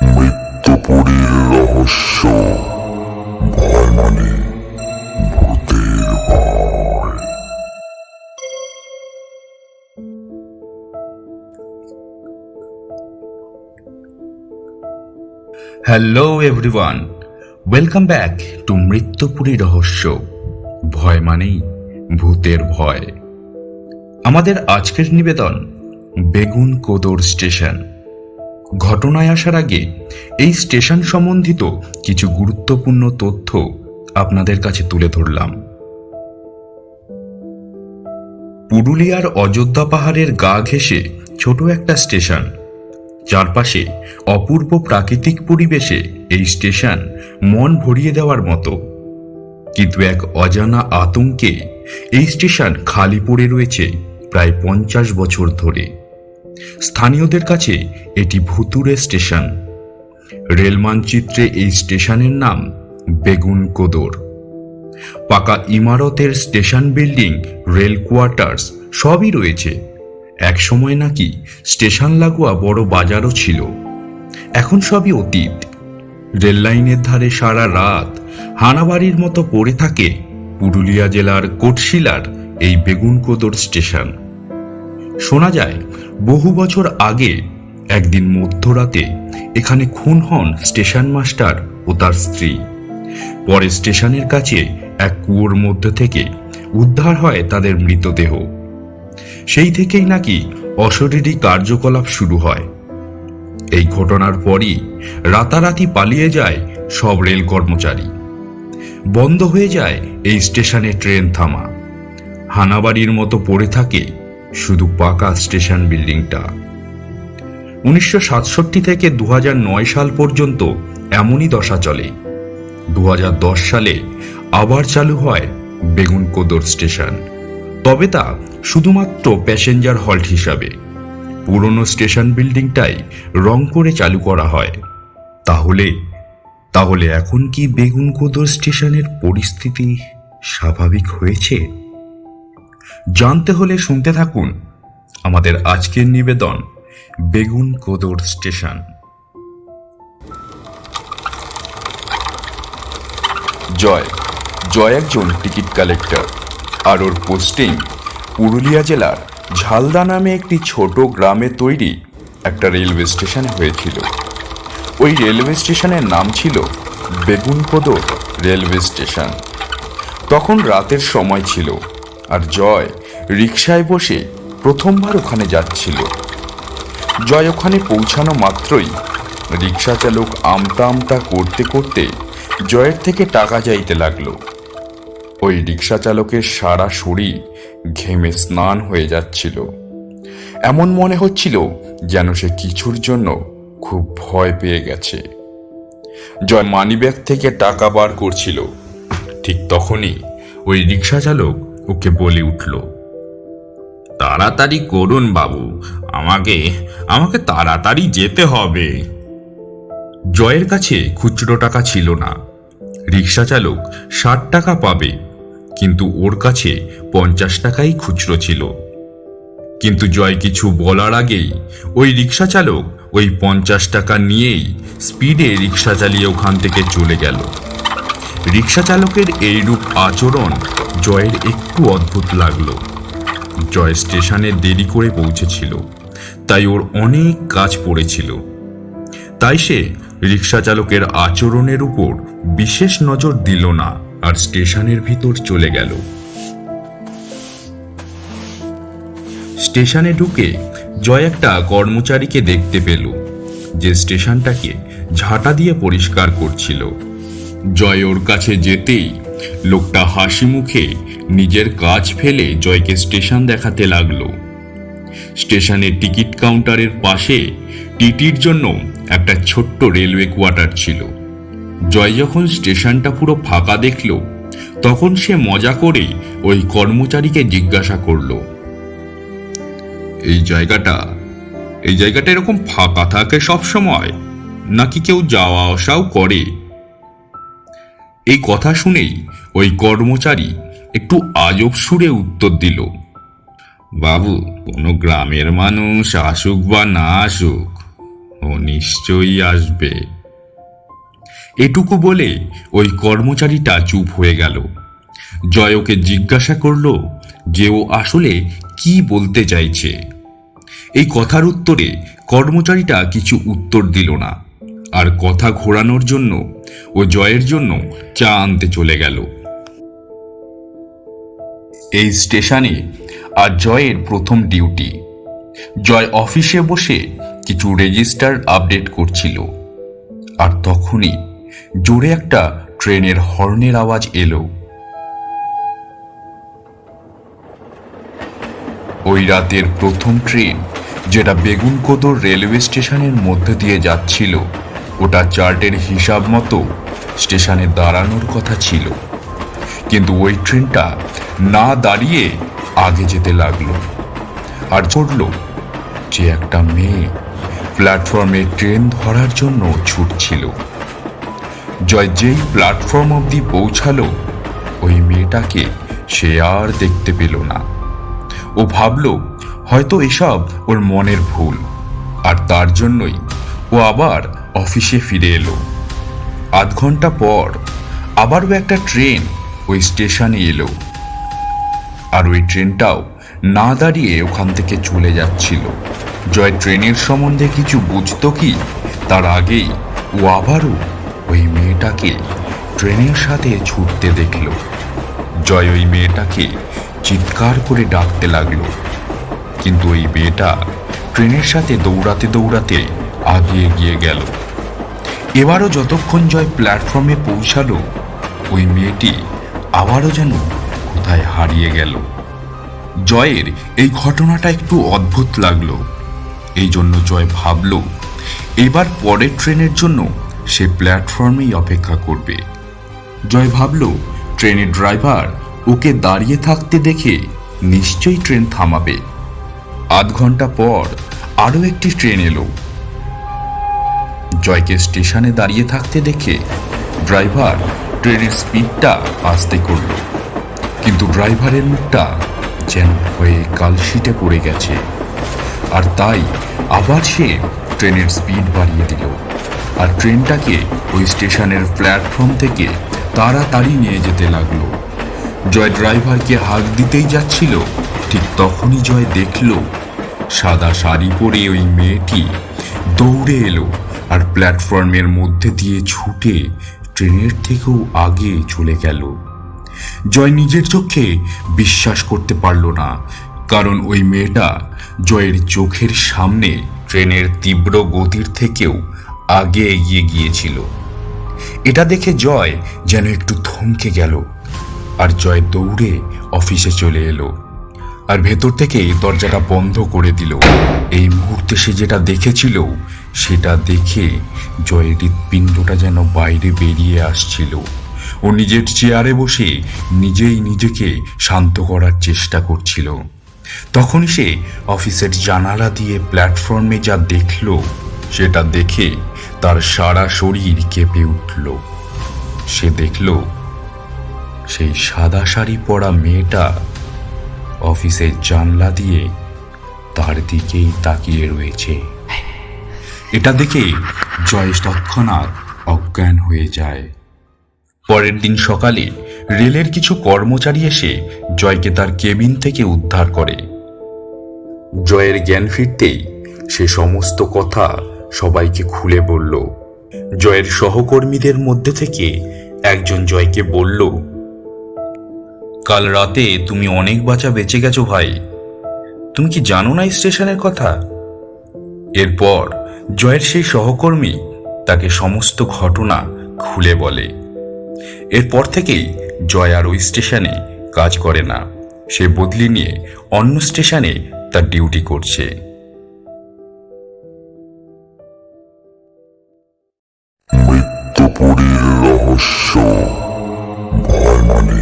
মৃত্যুপুরীর রহস্য। ভয় মানে ভূতের ভয়। Hello everyone, welcome back to মৃত্যুপুরী রহস্য। ভয় মানেই ভূতের ভয়। আমাদের আজকের নিবেদন বেগুনকোদর স্টেশন। ঘটনায় আসার আগে এই স্টেশন সম্বন্ধিত কিছু গুরুত্বপূর্ণ তথ্য আপনাদের কাছে তুলে ধরলাম। পুরুলিয়ার অযোধ্যা পাহাড়ের গা ঘেঁষে ছোট একটা স্টেশন। চারপাশে অপূর্ব প্রাকৃতিক পরিবেশে এই স্টেশন মন ভরিয়ে দেওয়ার মতো। কিন্তু এক অজানা আতঙ্কে এই স্টেশন খালি পড়ে রয়েছে প্রায় 50 বছর ধরে। স্থানীয়দের কাছে এটি ভুতুড়ে স্টেশন। রেল মানচিত্রে এই স্টেশনের নাম বেগুনকোদর। পাকা ইমারতের স্টেশন বিল্ডিং, রেল কোয়ার্টার্স সবই রয়েছে। এক সময় নাকি স্টেশন লাগোয়া বড় বাজারও ছিল। এখন সবই অতীত। রেল লাইনের ধারে সারা রাত হানাবাড়ির মতো পড়ে থাকে পুরুলিয়া জেলার কোটশিলার এই বেগুনকোদর স্টেশন। শোনা যায় বহু বছর আগে একদিন মধ্যরাতে এখানে খুন হন স্টেশন মাস্টার ও তার স্ত্রী। পরে স্টেশনের কাছে এক কুয়োর মধ্যে থেকে উদ্ধার হয় তাদের মৃতদেহ। সেই থেকেই নাকি অশরীরী কার্যকলাপ শুরু হয়। এই ঘটনার পরই রাতারাতি পালিয়ে যায় সব রেল কর্মচারী। বন্ধ হয়ে যায় এই স্টেশনে ট্রেন থামা। হানাবাড়ির মতো পড়ে থাকে শুধু পাকা স্টেশন বিল্ডিংটা। 1967 থেকে 2009 সাল পর্যন্ত এমনই দশা চলে। 2010 সালে আবার চালু হয় বেগুনকোদর স্টেশন, তবে তা শুধুমাত্র প্যাসেঞ্জার হল্ট হিসাবে। পুরনো স্টেশন বিল্ডিংটাই রং করে চালু করা হয়। তাহলে এখন কি বেগুনকোদর স্টেশনের পরিস্থিতি স্বাভাবিক হয়েছে? জানতে হলে শুনতে থাকুন আমাদের আজকের নিবেদন বেগুনকোদর স্টেশন। জয় একজন টিকিট কালেক্টর, আর ওর পোস্টিং পুরুলিয়া জেলার ঝালদা নামে একটি ছোট গ্রামে তৈরি একটা রেলওয়ে স্টেশনে হয়েছিল। ওই রেলওয়ে স্টেশনের নাম ছিল বেগুনকোদর রেলওয়ে স্টেশন। তখন রাতের সময় ছিল, আর জয় রিকশায় বসে প্রথমবার ওখানে যাচ্ছিল। জয় ওখানে পৌঁছানো মাত্রই রিকশা চালক আমতা আমতা করতে করতে জয়ের থেকে টাকা চাইতে লাগলো। ওই রিকশা চালকের সারা শরীর ঘেমে স্নান হয়ে যাচ্ছিল। এমন মনে হচ্ছিল যেন সে কিছুর জন্য খুব ভয় পেয়ে গেছে। জয় মানিব্যাগ থেকে টাকা বার করছিল। ঠিক তখনই ওই রিকশা চালক ওকে বলে উঠল, তাড়াতাড়ি করুন বাবু, আমাকে তাড়াতাড়ি যেতে হবে। জয়ের কাছে খুচরো টাকা ছিল না। রিকশা চালক 60 টাকা পাবে, কিন্তু ওর কাছে 50 টাকাই খুচরো ছিল। কিন্তু জয় কিছু বলার আগেই ওই রিকশা চালক ওই 50 টাকা নিয়েই স্পিডে রিকশা চালিয়ে ওখান থেকে চলে গেল। রিকশা চালকের এইরূপ আচরণ জয়ের একটু অদ্ভুত লাগলো। জয় স্টেশনে দেরি করে পৌঁছেছিল, তাই ওর অনেক কাজ পড়েছিল। তাই সে রিকশা চালকের আচরণের উপর বিশেষ নজর দিল না, আর স্টেশনের ভিতর চলে গেল। স্টেশনে ঢুকে জয় একটা কর্মচারীকে দেখতে পেল, যে স্টেশনটাকে ঝাঁটা দিয়ে পরিষ্কার করছিল। জয় ওর কাছে যেতেই লোকটা হাসি মুখে নিজের কাজ ফেলে জয়কে স্টেশন দেখাতে লাগলো। স্টেশনের টিকিট কাউন্টারের পাশে টিটির জন্য একটা ছোট্ট রেলওয়ে কোয়ার্টার ছিল। জয় যখন স্টেশনটা পুরো ফাঁকা দেখল, তখন সে মজা করে ওই কর্মচারীকে জিজ্ঞাসা করলো, এই জায়গাটা এরকম ফাঁকা থাকে সব সময়, নাকি কেউ যাওয়া আসাও করে? এই কথা শুনেই ওই কর্মচারী একটু আজব সুরে উত্তর দিল, বাবু, কোনো গ্রামের মানুষ আসুক বা না আসুক, ও নিশ্চয়ই আসবে। এটুকু বলে ওই কর্মচারীটা চুপ হয়ে গেল। জয় ওকে জিজ্ঞাসা করল যে ও আসলে কি বলতে চাইছে। এই কথার উত্তরে কর্মচারীটা কিছু উত্তর দিল না, আর কথা ঘোরানোর জন্য ও জয়ের জন্য চা আনতে চলে গেল। এই স্টেশনে আর জয়ের প্রথম ডিউটি। জয় অফিসে বসে কিছু রেজিস্টার আপডেট করছিল, আর তখনই জোরে একটা ট্রেনের হর্নের আওয়াজ এলো। ওই রাতের প্রথম ট্রেন, যেটা বেগুনকোদর রেলওয়ে স্টেশনের মধ্যে দিয়ে যাচ্ছিল, ওটা চার্টের হিসাব মতো স্টেশনে দাঁড়ানোর কথা ছিল, কিন্তু ওই ট্রেনটা না দাঁড়িয়ে আগে যেতে লাগলো। আর চড়ল যে একটা মেয়ে প্ল্যাটফর্মে ট্রেন ধরার জন্য ছুটছিল। জয় যেই প্ল্যাটফর্ম অবধি পৌঁছালো, ওই মেয়েটাকে সে আর দেখতে পেল না। ও ভাবল হয়তো এসব ওর মনের ভুল, আর তার জন্যই ও আবার অফিসে ফিরে এলো। আধ ঘন্টা পর আবারও একটা ট্রেন ওই স্টেশনে এলো, আর ওই ট্রেনটাও না দাঁড়িয়ে ওখান থেকে চলে যাচ্ছিল। জয় ট্রেনের সম্বন্ধে কিছু বুঝতো কি তার আগেই ও আবারও ওই মেয়েটাকে ট্রেনের সাথে ছুটতে দেখল। জয় ওই মেয়েটাকে চিৎকার করে ডাকতে লাগলো, কিন্তু ওই মেয়েটা ট্রেনের সাথে দৌড়াতে দৌড়াতে আগে এগিয়ে গেল। এবারও যতক্ষণ জয় প্ল্যাটফর্মে পৌঁছালো, ওই মেয়েটি আবারও যেন কোথায় হারিয়ে গেল। জয়ের এই ঘটনাটা একটু অদ্ভুত লাগলো। এই জন্য জয় ভাবল এবার পরের ট্রেনের জন্য সে প্ল্যাটফর্মেই অপেক্ষা করবে। জয় ভাবল ট্রেনের ড্রাইভার ওকে দাঁড়িয়ে থাকতে দেখে নিশ্চয়ই ট্রেন থামাবে। আধ ঘন্টা পর আরও একটি ট্রেন এলো। জয়কে স্টেশনে দাঁড়িয়ে থাকতে দেখে ড্রাইভার ট্রেনের স্পিডটা আস্তে করল, কিন্তু ড্রাইভারের মুখটা যেন হয়ে কালশিটে পড়ে গেছে, আর তাই আবার সে ট্রেনের স্পিড বাড়িয়ে দিল, আর ট্রেনটাকে ওই স্টেশনের প্ল্যাটফর্ম থেকে তাড়াতাড়ি নিয়ে যেতে লাগলো। জয় ড্রাইভারকে হাঁক দিতেই যাচ্ছিল, ঠিক তখনই জয় দেখল সাদা শাড়ি পরে ওই মেয়েটি দৌড়ে এলো, আর প্ল্যাটফর্মের মধ্যে দিয়ে ছুটে ট্রেনের থেকেও আগে চলে গেল। জয় নিজের চোখে বিশ্বাস করতে পারল না, কারণ ওই মেয়েটা জয়ের চোখের সামনে ট্রেনের তীব্র গতির থেকেও আগে এগিয়ে গিয়েছিল। এটা দেখে জয় যেন একটু থমকে গেল, আর জয় দৌড়ে অফিসে চলে এলো, আর ভেতর থেকে দরজাটা বন্ধ করে দিল। এই মুহূর্তে সে যেটা দেখেছিল সেটা দেখে জয়ের হৃৎপিণ্ডটা যেন বাইরে বেরিয়ে আসছিল। ও নিজের চেয়ারে বসে নিজেই নিজেকে শান্ত করার চেষ্টা করছিল। তখন সে অফিসের জানালা দিয়ে প্ল্যাটফর্মে যা দেখল, সেটা দেখে তার সারা শরীর কেঁপে উঠল। সে দেখল সেই সাদা শাড়ি পরা মেয়েটা অফিসের জানলা দিয়ে তার দিকেই তাকিয়ে রয়েছে। এটা দেখে জয় তৎক্ষণাৎ অজ্ঞান হয়ে যায়। পরের দিন সকালে রেলের কিছু কর্মচারী এসে জয়কে তার কেবিন থেকে উদ্ধার করে। জয়ের জ্ঞান ফিরতেই সে সমস্ত কথা সবাইকে খুলে বলল। জয়ের সহকর্মীদের মধ্যে থেকে একজন জয়কে বলল, কাল রাতে তুমি অনেক বাঁচা বেঁচে গেছো ভাই। তুমি কি জানো না স্টেশনের কথা? এরপর জয়ের সেই সহকর্মী তাকে সমস্ত ঘটনা খুলে বলে। এরপর থেকেই জয় আর ওই স্টেশনে কাজ করে না। সে বদলি নিয়ে অন্য স্টেশনে তার ডিউটি করছে। মৃত্যুপুরীর রহস্য, ভয় মানে